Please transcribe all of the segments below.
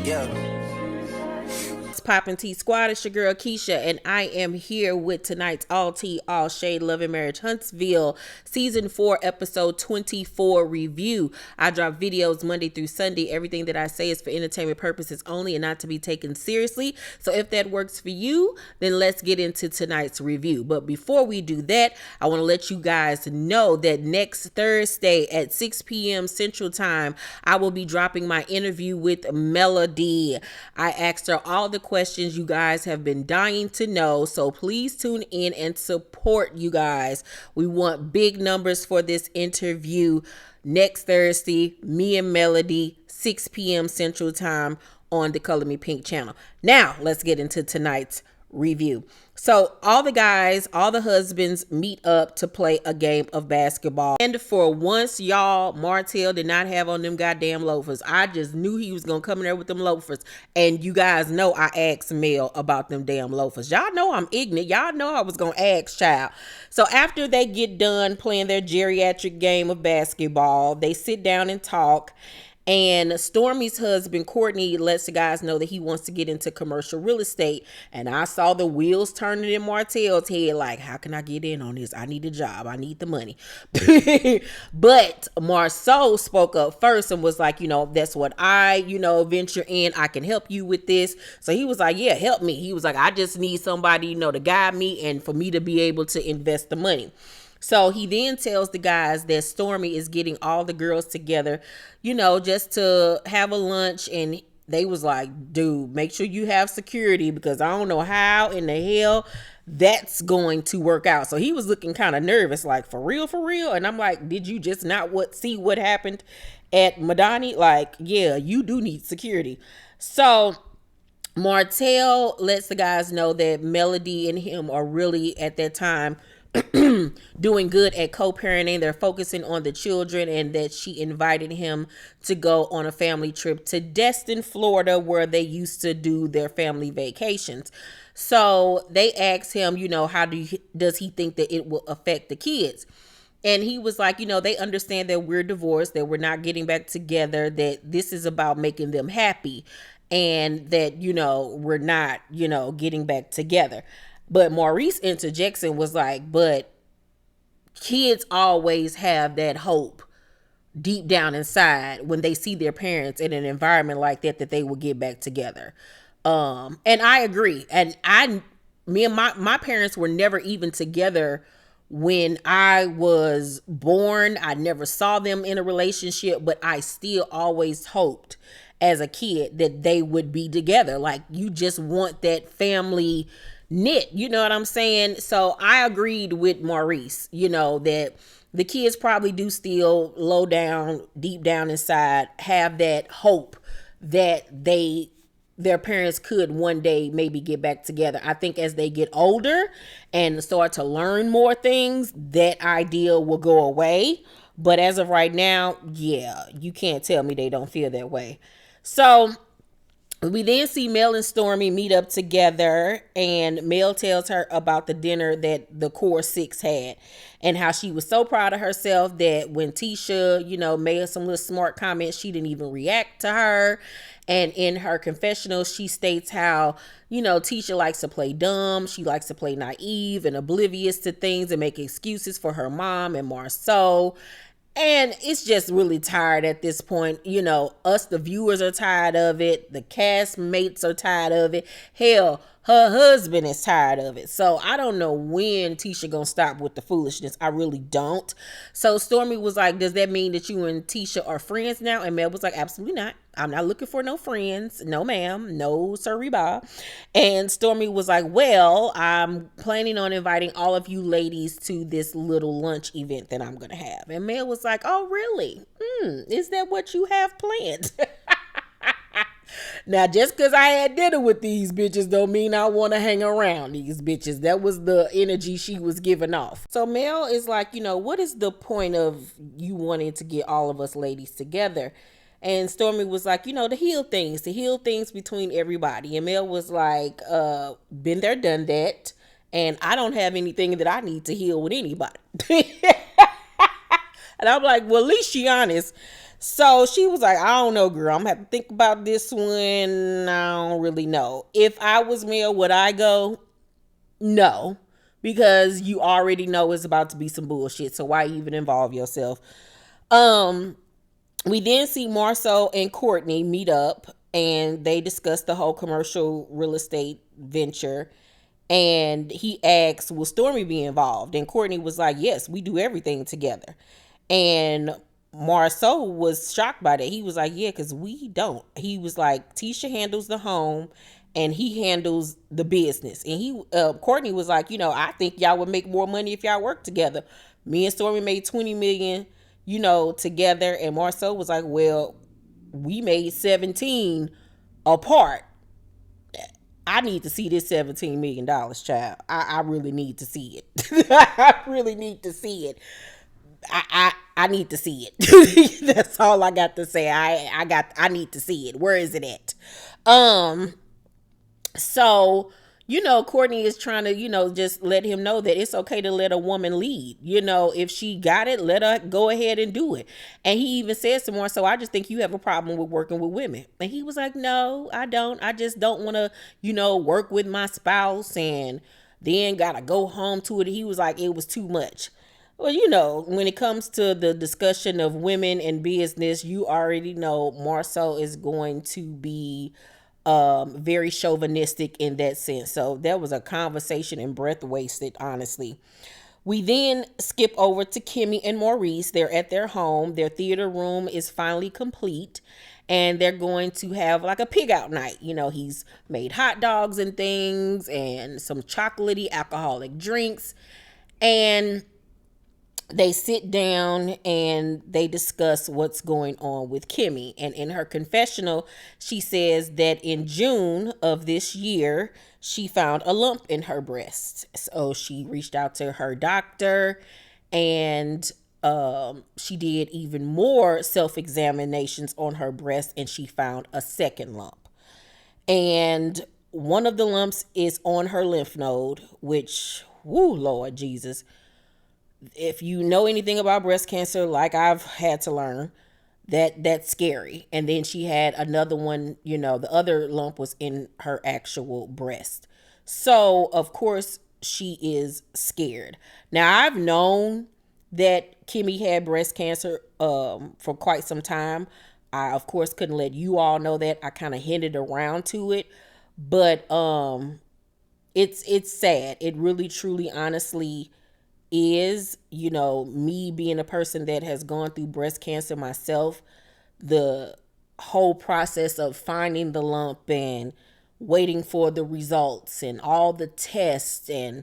Yeah. Poppin' Tea Squad, it's your girl Keisha, and I am here with tonight's All Tea, All Shade, Loving Marriage Huntsville Season 4, Episode 24 review. I drop videos Monday through Sunday. Everything that I say is for entertainment purposes only and not to be taken seriously. So if that works for you, then let's get into tonight's review. But before we do that, I want to let you guys know that next Thursday at 6 p.m. Central Time, I will be dropping my interview with Melody. I asked her all the questions you guys have been dying to know, so please tune in and support, you guys. We want big numbers for this interview next Thursday, me and Melody, 6 p.m. Central Time on the Color Me Pynk channel. Now let's get into tonight's review. So all the guys, all the husbands meet up to play a game of basketball. And for once, y'all, Martell did not have on them goddamn loafers. I just knew he was going to come in there with them loafers. And you guys know I asked Mel about them damn loafers. Y'all know I'm ignorant. Y'all know I was going to ask child. So after they get done playing their geriatric game of basketball, they sit down and talk. And Stormy's husband, Courtney, lets the guys know that he wants to get into commercial real estate. And I saw the wheels turning in Martell's head like, how can I get in on this? I need a job. I need the money. But Marceau spoke up first and was like, that's what I, venture in. I can help you with this. So he was like, yeah, help me. He was like, I just need somebody, to guide me and for me to be able to invest the money. So he then tells the guys that Stormy is getting all the girls together, just to have a lunch. And they was like, dude, make sure you have security because I don't know how in the hell that's going to work out. So he was looking kind of nervous, like, for real, for real. And I'm like, did you just not see what happened at Madani? Like, yeah, you do need security. So Martell lets the guys know that Melody and him are really at that time doing good at co-parenting. They're focusing on the children, and that she invited him to go on a family trip to Destin, Florida, where they used to do their family vacations. So they asked him, how does he think that it will affect the kids? And he was like, they understand that we're divorced, that we're not getting back together, that this is about making them happy, and that, we're not, getting back together. But Maurice interjects and was like, but kids always have that hope deep down inside when they see their parents in an environment like that they will get back together. And I agree. And me and my parents were never even together when I was born. I never saw them in a relationship, but I still always hoped as a kid that they would be together. Like, you just want that family knit, you know what I'm saying? So I agreed with Maurice, that the kids probably do still low down, deep down inside, have that hope that their parents could one day maybe get back together. I think as they get older and start to learn more things, that idea will go away. But as of right now, yeah, you can't tell me they don't feel that way. So we then see Mel and Stormy meet up together, and Mel tells her about the dinner that the Core Six had and how she was so proud of herself that when Tisha, made some little smart comments, she didn't even react to her. And in her confessional, she states how, Tisha likes to play dumb. She likes to play naive and oblivious to things and make excuses for her mom and Marceau. And it's just really tired at this point. Us, the viewers, are tired of it. The cast mates are tired of it. Hell, her husband is tired of it. So I don't know when Tisha gonna stop with the foolishness. I really don't. So Stormy was like, does that mean that you and Tisha are friends now? And Mel was like, absolutely not. I'm not looking for no friends. No, ma'am. No, sorry, Bob. And Stormy was like, well, I'm planning on inviting all of you ladies to this little lunch event that I'm going to have. And Mel was like, oh, really? Is that what you have planned? Now, just because I had dinner with these bitches don't mean I want to hang around these bitches. That was the energy she was giving off. So Mel is like, what is the point of you wanting to get all of us ladies together? And Stormy was like, to heal things between everybody. And Mel was like, been there, done that. And I don't have anything that I need to heal with anybody. And I'm like, well, at least she honest. So she was like, I don't know, girl. I'm gonna have to think about this one. I don't really know. If I was male, would I go? No. Because you already know it's about to be some bullshit. So why even involve yourself? Um, we then see Marceau and Courtney meet up and they discuss the whole commercial real estate venture. And he asks, will Stormy be involved? And Courtney was like, yes, we do everything together. And Marceau was shocked by that. He was like, yeah, because we don't. He was like, Tisha handles the home and he handles the business. And Courtney was like, I think y'all would make more money if y'all worked together. Me and Stormy made 20 million, together. And Marceau was like, well, we made 17 apart. I need to see this $17 million, child. I really need to see it. I really need to see it. I need to see it. That's all I got to say. I need to see it. Where is it at? So, Courtney is trying to, just let him know that it's okay to let a woman lead. If she got it, let her go ahead and do it. And he even says to more, so I just think you have a problem with working with women. And he was like, no, I don't. I just don't want to, work with my spouse and then got to go home to it. He was like, it was too much. Well, when it comes to the discussion of women and business, you already know Marceau is going to be very chauvinistic in that sense. So that was a conversation and breath wasted, honestly. We then skip over to Kimmy and Maurice. They're at their home. Their theater room is finally complete. And they're going to have like a pig out night. He's made hot dogs and things and some chocolatey alcoholic drinks. And they sit down and they discuss what's going on with Kimmy. And in her confessional, she says that in June of this year, she found a lump in her breast. So she reached out to her doctor and she did even more self-examinations on her breast and she found a second lump. And one of the lumps is on her lymph node, which, woo, Lord Jesus. If you know anything about breast cancer, like I've had to learn, that's scary. And then she had another one, the other lump was in her actual breast. So, of course, she is scared. Now, I've known that Kimmy had breast cancer for quite some time. I, of course, couldn't let you all know that. I kind of hinted around to it. But it's sad. It really, truly, honestly is, me being a person that has gone through breast cancer myself, the whole process of finding the lump and waiting for the results and all the tests. And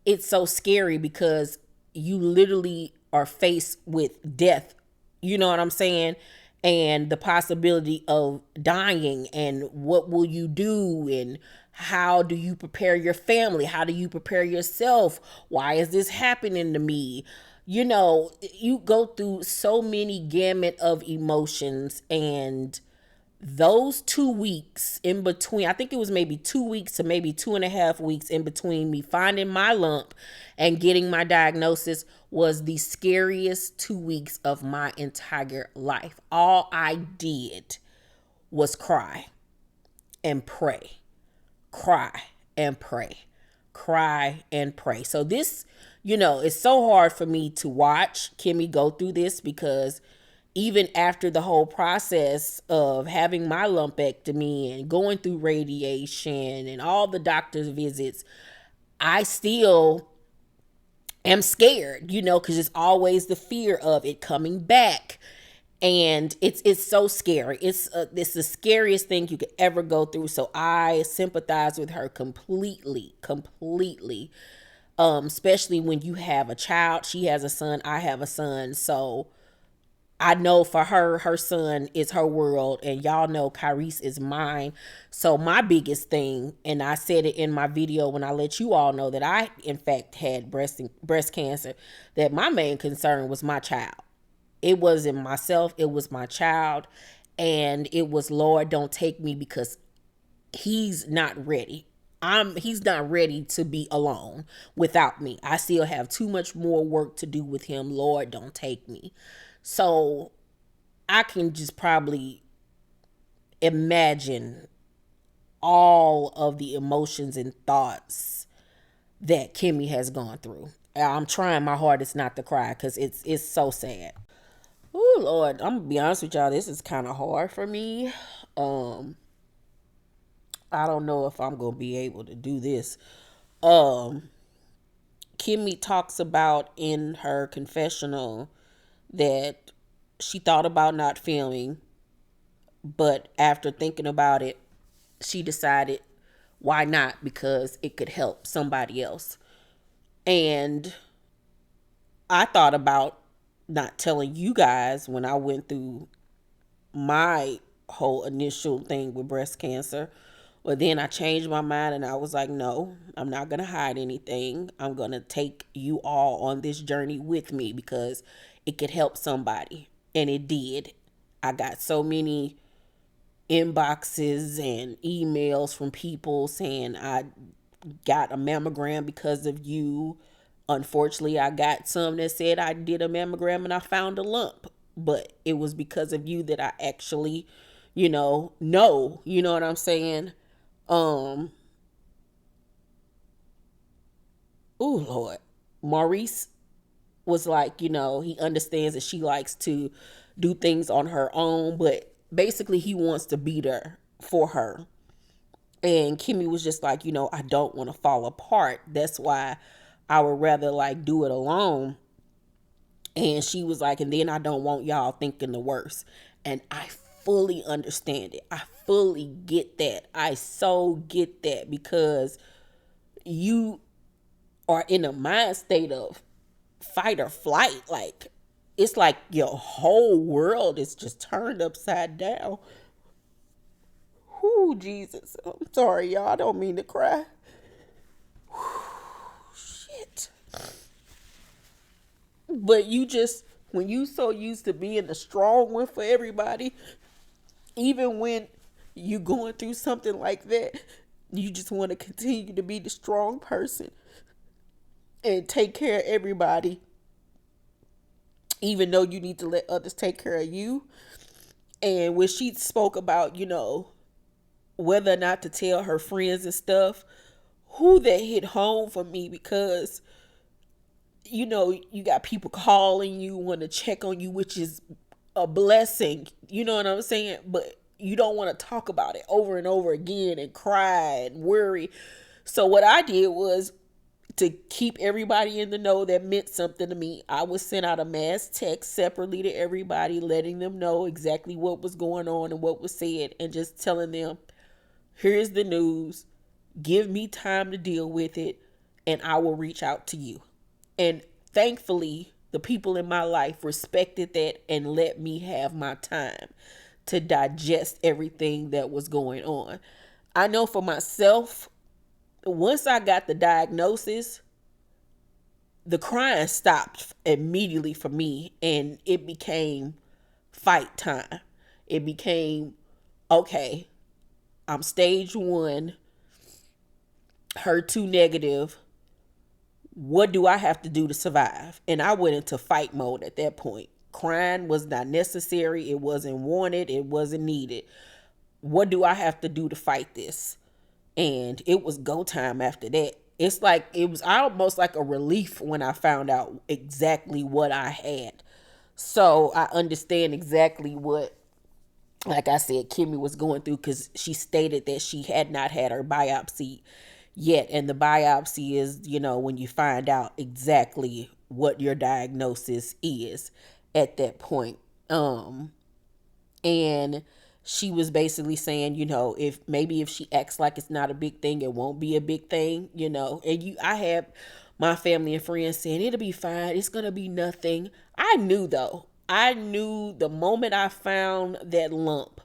it's so scary because you literally are faced with death. You know what I'm saying? And the possibility of dying and what will you do and how do you prepare your family? How do you prepare yourself? Why is this happening to me? You go through so many gamut of emotions, and those 2 weeks in between, I think it was maybe 2 weeks to maybe 2.5 weeks in between me finding my lump and getting my diagnosis was the scariest 2 weeks of my entire life. All I did was cry and pray. Cry and pray. Cry and pray. So this, it's so hard for me to watch Kimmy go through this because even after the whole process of having my lumpectomy and going through radiation and all the doctor's visits, I still am scared, because it's always the fear of it coming back. And it's so scary. It's the scariest thing you could ever go through. So I sympathize with her completely. Especially when you have a child. She has a son. I have a son. So I know for her son is her world. And y'all know Kyrese is mine. So my biggest thing, and I said it in my video when I let you all know that I, in fact, had breast cancer, that my main concern was my child. It wasn't myself. It was my child. And it was, Lord, don't take me because he's not ready. He's not ready to be alone without me. I still have too much more work to do with him. Lord, don't take me. So I can just probably imagine all of the emotions and thoughts that Kimmy has gone through. I'm trying my hardest not to cry because it's so sad. Oh Lord, I'm gonna be honest with y'all. This is kind of hard for me. Um, I don't know if I'm gonna be able to do this. Um, Kimmy talks about in her confessional that she thought about not filming, but after thinking about it, she decided why not, because it could help somebody else. And I thought about not telling you guys when I went through my whole initial thing with breast cancer. But then I changed my mind and I was like, no, I'm not going to hide anything. I'm going to take you all on this journey with me because it could help somebody. And it did. I got so many inboxes and emails from people saying I got a mammogram because of you. Unfortunately, I got some that said I did a mammogram and I found a lump, but it was because of you that I actually, know, you know what I'm saying? Oh Lord. Maurice was like, he understands that she likes to do things on her own, but basically he wants to be there for her. And Kimmy was just like, I don't want to fall apart. That's why I would rather like do it alone. And she was like, and then I don't want y'all thinking the worst. And I fully understand it. I fully get that. I so get that because you are in a mind state of fight or flight. Like, it's like your whole world is just turned upside down. Whoo, Jesus. I'm sorry, y'all. I don't mean to cry. Shit. But when you so used to being the strong one for everybody, even when you going through something like that, you just want to continue to be the strong person and take care of everybody, even though you need to let others take care of you. And when she spoke about, whether or not to tell her friends and stuff, that hit home for me because you got people calling you, want to check on you, which is a blessing. You know what I'm saying? But you don't want to talk about it over and over again and cry and worry. So what I did was to keep everybody in the know that meant something to me. I would send out a mass text separately to everybody, letting them know exactly what was going on and what was said, and just telling them, here's the news. Give me time to deal with it, and I will reach out to you. And thankfully, the people in my life respected that and let me have my time to digest everything that was going on. I know for myself, once I got the diagnosis, the crying stopped immediately for me, and it became fight time. It became, okay, I'm stage 1, HER2 negative. What do I have to do to survive? And I went into fight mode at that point. Crying was not necessary. It wasn't wanted. It wasn't needed. What do I have to do to fight this? And it was go time after that. It was almost like a relief when I found out exactly what I had. So I understand exactly what, like I said, Kimmy was going through, because she stated that she had not had her biopsy yet. And the biopsy is, when you find out exactly what your diagnosis is at that point. And she was basically saying, if she acts like it's not a big thing, it won't be a big thing, and I have my family and friends saying it'll be fine. It's going to be nothing. I knew the moment I found that lump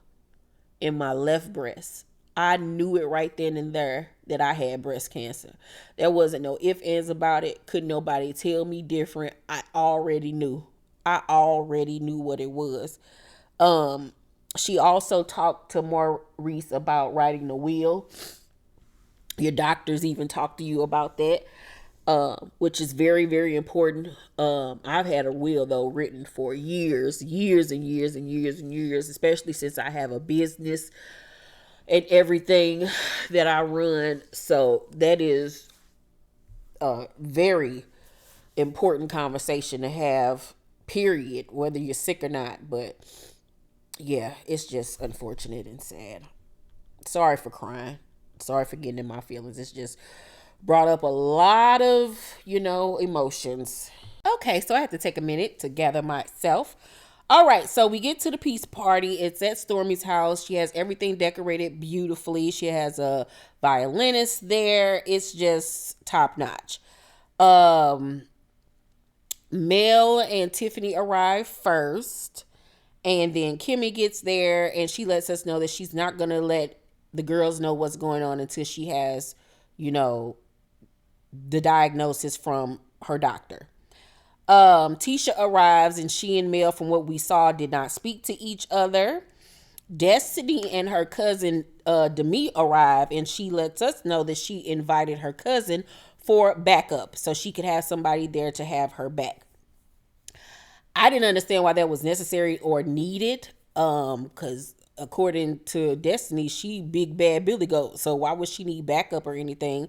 in my left breast, I knew it right then and there that I had breast cancer. There wasn't no ifs, ands about it. Couldn't nobody tell me different. I already knew. What it was. She also talked to Maurice about writing the will. Your doctors even talked to you about that. which is very, very important. I've had a will though written for years, years and years and years and years, especially since I have a business and everything that I run. So that is a very important conversation to have, period, whether you're sick or not. But yeah, it's just unfortunate and sad. Sorry for crying. Sorry for getting in my feelings. It's just brought up a lot of, emotions. Okay, so I have to take a minute to gather myself. All right, so we get to the peace party. It's at Stormy's house. She has everything decorated beautifully. She has a violinist there. It's just top notch. Mel and Tiffany arrive first, and then Kimmy gets there, and she lets us know that she's not going to let the girls know what's going on until she has, the diagnosis from her doctor. Tisha arrives, and she and Mel, from what we saw, did not speak to each other. Destiny and her cousin Demi arrive, and she lets us know that she invited her cousin for backup so she could have somebody there to have her back. I didn't understand why that was necessary or needed, because according to Destiny, she big bad Billy Goat. So why would she need backup or anything?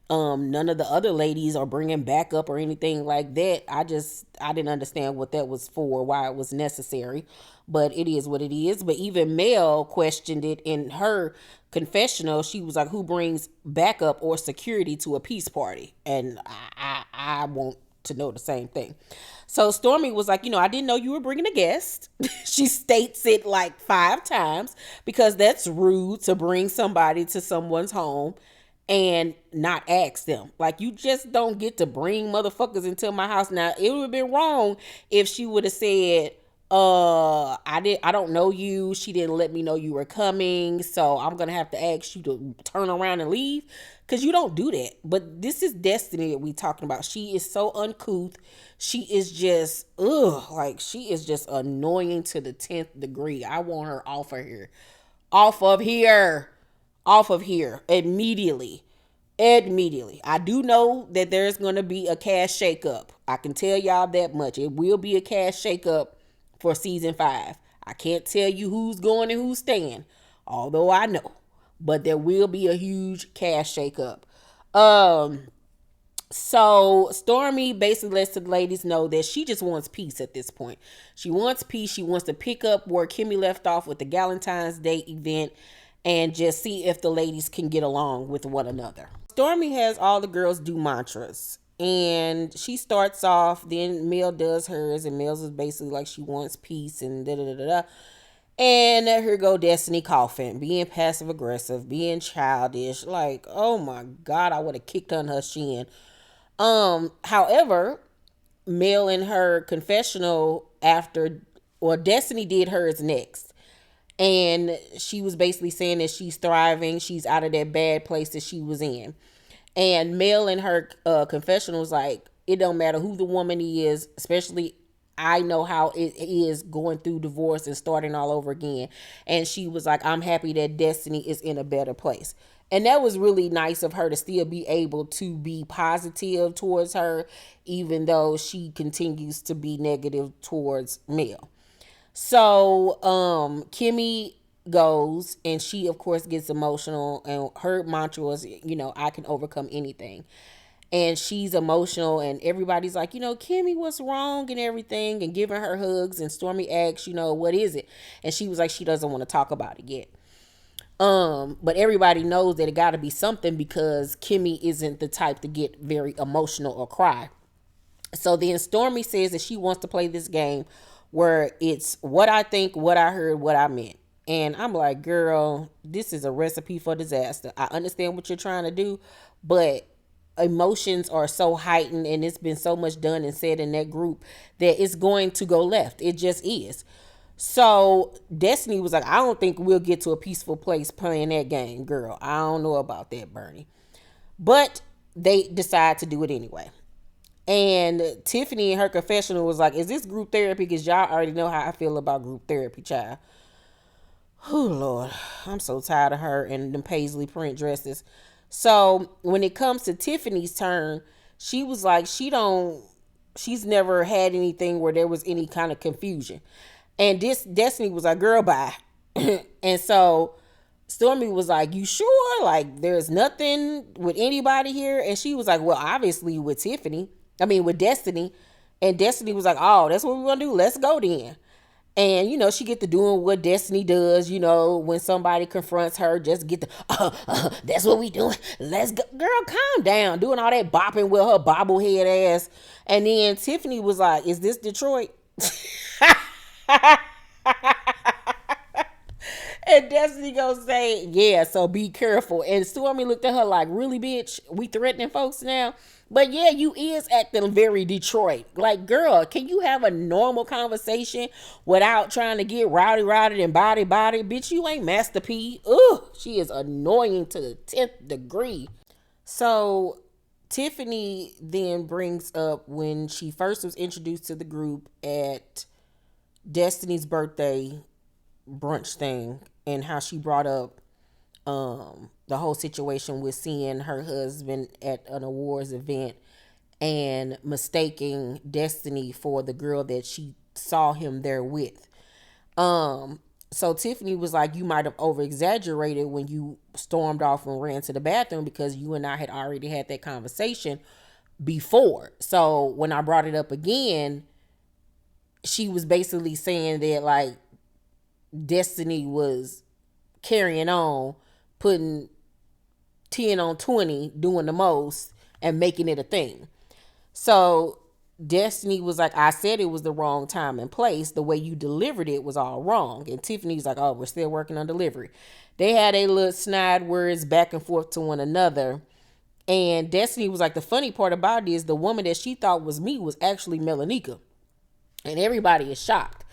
None of the other ladies are bringing backup or anything like that. I didn't understand what that was for, why it was necessary, but it is what it is. But even Mel questioned it in her confessional. She was like, who brings backup or security to a peace party? And I want to know the same thing. So Stormy was like, I didn't know you were bringing a guest. She states it like 5 times because that's rude to bring somebody to someone's home and not ask them. Like, you just don't get to bring motherfuckers into my house. Now, it would have been wrong if she would have said, I don't know you. She didn't let me know you were coming, so I'm gonna have to ask you to turn around and leave, because you don't do that. But this is Destiny that we talking about. She is so uncouth. She is just she is just annoying to the 10th degree. I want her off of here. Off of here. Off of here immediately. I do know that there's going to be a cash shakeup. I can tell y'all that much. It will be a cash shakeup for season 5. I can't tell you who's going and who's staying, although I know. But there will be a huge cash shakeup. So Stormy basically lets the ladies know that she just wants peace at this point. She wants peace. She wants to pick up where Kimmy left off with the Valentine's Day event and just see if the ladies can get along with one another. Stormy has all the girls do mantras, and she starts off, then Mel does hers, and Mel's is basically like she wants peace and da-da-da-da-da. And here go Destiny coughing, being passive aggressive, being childish. Like, oh my God, I would have kicked on her shin. However, Mel in her confessional Destiny did hers next. And she was basically saying that she's thriving. She's out of that bad place that she was in. And Mel in her confessional was like, it don't matter who the woman is, especially I know how it is going through divorce and starting all over again. And she was like, I'm happy that Destiny is in a better place. And that was really nice of her to still be able to be positive towards her, even though she continues to be negative towards Mel. So Kimmy goes, and she of course gets emotional, and her mantra was, I can overcome anything. And she's emotional, and everybody's like, Kimmy, what's wrong and everything, and giving her hugs. And Stormy asks, what is it? And she was like, she doesn't want to talk about it yet. But everybody knows that it got to be something, because Kimmy isn't the type to get very emotional or cry. So then Stormy says that she wants to play this game where it's what I think, what I heard, what I meant. And I'm like, girl, this is a recipe for disaster. I understand what you're trying to do, but emotions are so heightened, and it's been so much done and said in that group that it's going to go left. It just is. So Destiny was like, I don't think we'll get to a peaceful place playing that game, girl. I don't know about that, Bernie. But they decide to do it anyway. And Tiffany in her confessional was like, is this group therapy? Because y'all already know how I feel about group therapy, child. Oh, Lord. I'm so tired of her and them paisley print dresses. So when it comes to Tiffany's turn, she was like, she's never had anything where there was any kind of confusion. And this Destiny was like, girl, bye. And so Stormy was like, you sure? Like, there's nothing with anybody here? And she was like, well, obviously with with Destiny. And Destiny was like, oh, that's what we're going to do. Let's go then. And, she get to doing what Destiny does, when somebody confronts her, just get the, that's what we doing. Let's go. Girl, calm down. Doing all that bopping with her bobblehead ass. And then Tiffany was like, is this Detroit? And Destiny gonna say, yeah, so be careful. And Stormy looked at her like, really, bitch? We threatening folks now? But yeah, you is acting very Detroit. Like, girl, can you have a normal conversation without trying to get rowdy and body? Bitch, you ain't Master P. Ugh, she is annoying to the 10th degree. So Tiffany then brings up when she first was introduced to the group at Destiny's birthday brunch thing, and how she brought up the whole situation with seeing her husband at an awards event and mistaking Destiny for the girl that she saw him there with. So Tiffany was like, you might have over exaggerated when you stormed off and ran to the bathroom, because you and I had already had that conversation before. So when I brought it up again, she was basically saying that, like, Destiny was carrying on, putting 10 on 20, doing the most, and making it a thing. So Destiny was like, I said it was the wrong time and place. The way you delivered it was all wrong. And Tiffany's like, oh, we're still working on delivery. They had a little snide words back and forth to one another. And Destiny was like, the funny part about it is the woman that she thought was me was actually Melanika. And everybody is shocked.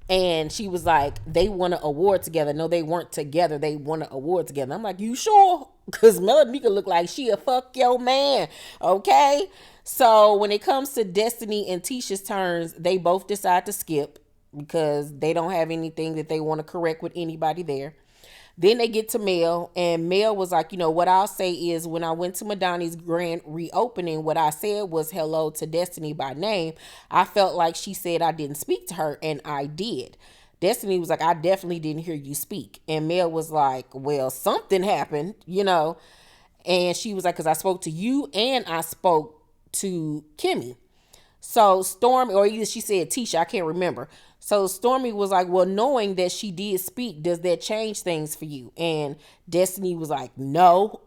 And she was like, they won an award together. No, they weren't together. They won an award together. I'm like, you sure? Because Melanika looked like she a fuck your man. Okay? So when it comes to Destiny and Tisha's turns, they both decide to skip because they don't have anything that they want to correct with anybody there. Then they get to Mel, and Mel was like, what I'll say is, when I went to Madani's grand reopening, what I said was hello to Destiny by name. I felt like she said I didn't speak to her, and I did. Destiny was like, I definitely didn't hear you speak. And Mel was like, well, something happened, And she was like, because I spoke to you and I spoke to Kimmy. So Stormy, or either she said Tisha, I can't remember. So Stormy was like, well, knowing that she did speak, does that change things for you? And Destiny was like, no.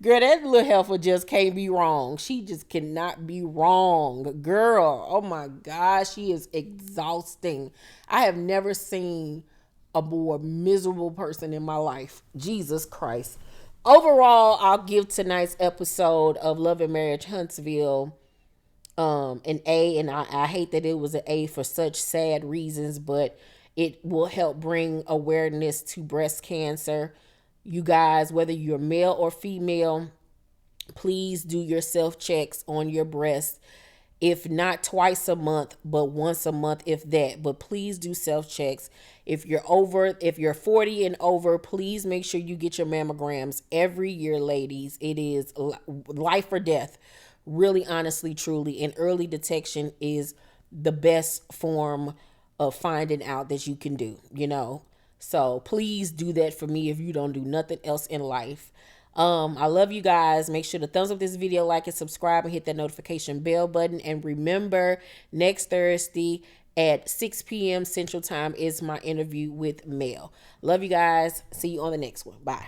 Girl, that little heifer just can't be wrong. She just cannot be wrong. Girl, oh my gosh, she is exhausting. I have never seen a more miserable person in my life. Jesus Christ. Overall, I'll give tonight's episode of Love and Marriage Huntsville an A, and I hate that it was an A for such sad reasons, but it will help bring awareness to breast cancer. You guys, whether you're male or female, please do your self-checks on your breast. If not twice a month, but once a month, if that. But please do self-checks. If you're 40 and over, please make sure you get your mammograms every year, ladies. It is life or death. Really, honestly, truly. And early detection is the best form of finding out that you can do, So please do that for me if you don't do nothing else in life. I love you guys. Make sure to thumbs up this video, like and subscribe, and hit that notification bell button. And remember, next Thursday at 6 p.m. Central Time is my interview with Mel. Love you guys. See you on the next one. Bye.